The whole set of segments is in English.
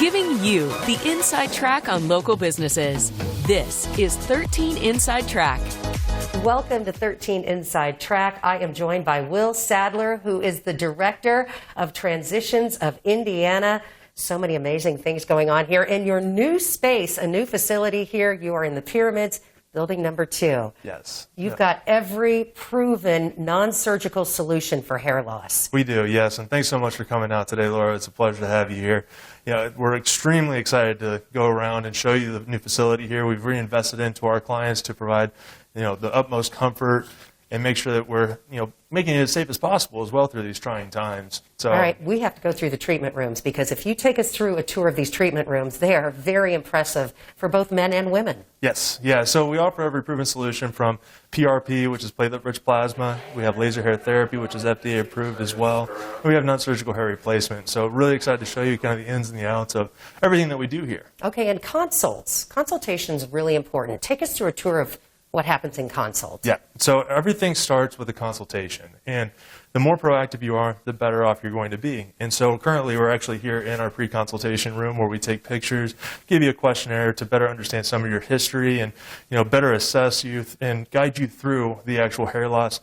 Giving you the inside track on local businesses. This is 13 Inside Track. Welcome to 13 Inside Track. I am joined by Will Sadler, who is the Director of Transitions of Indiana. So many amazing things going on here. In your new space, a new facility here, you are in the Pyramids, building number 2. Yes. You've got every proven non-surgical solution for hair loss. We do, yes. And thanks so much for coming out today, Laura. It's a pleasure to have you here. We're extremely excited to go around and show you the new facility here. We've reinvested into our clients to provide, the utmost comfort and make sure that we're, making it as safe as possible as well through these trying times. So, all right, we have to go through the treatment rooms because if you take us through a tour of these treatment rooms, they are very impressive for both men and women. Yes, yeah. So we offer every proven solution from PRP, which is platelet-rich plasma. We have laser hair therapy, which is FDA approved as well. And we have non-surgical hair replacement. So really excited to show you kind of the ins and the outs of everything that we do here. Okay, and consults. Consultation is really important. Take us through a tour of what happens in consults. Yeah, so everything starts with a consultation. And the more proactive you are, the better off you're going to be. And so currently we're actually here in our pre-consultation room where we take pictures, give you a questionnaire to better understand some of your history and better assess you and guide you through the actual hair loss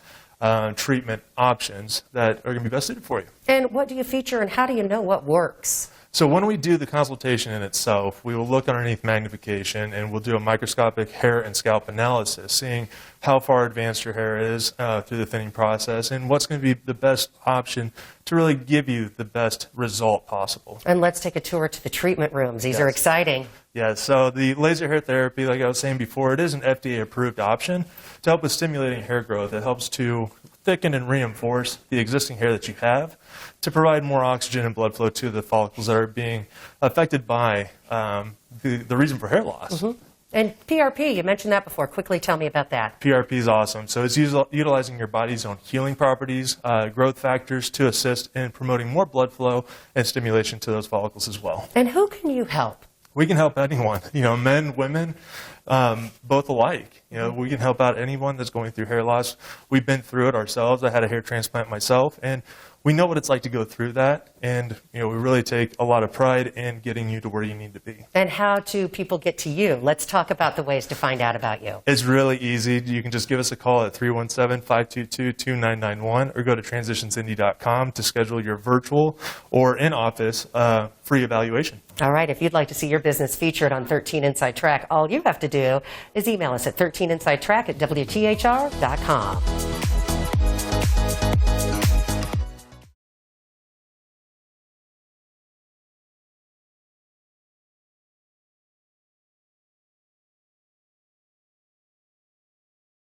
treatment options that are going to be best suited for you. And what do you feature and how do you know what works? So when we do the consultation in itself, we will look underneath magnification and we'll do a microscopic hair and scalp analysis, seeing how far advanced your hair is through the thinning process and what's going to be the best option to really give you the best result possible. And let's take a tour to the treatment rooms. These are exciting. Yeah, so the laser hair therapy, like I was saying before, it is an FDA-approved option to help with stimulating hair growth. It helps to thicken and reinforce the existing hair that you have to provide more oxygen and blood flow to the follicles that are being affected by the reason for hair loss. Mm-hmm. And PRP, you mentioned that before. Quickly tell me about that. PRP is awesome. So it's utilizing your body's own healing properties, growth factors to assist in promoting more blood flow and stimulation to those follicles as well. And who can you help? We can help anyone, men, women, both alike. We can help out anyone that's going through hair loss. We've been through it ourselves. I had a hair transplant myself, and we know what it's like to go through that. And, we really take a lot of pride in getting you to where you need to be. And how do people get to you? Let's talk about the ways to find out about you. It's really easy. You can just give us a call at 317-522-2991 or go to transitionsindy.com to schedule your virtual or in-office free evaluation. All right, if you'd like to see your business featured on 13 Inside Track, all you have to do is email us at 13insidetrack@wthr.com.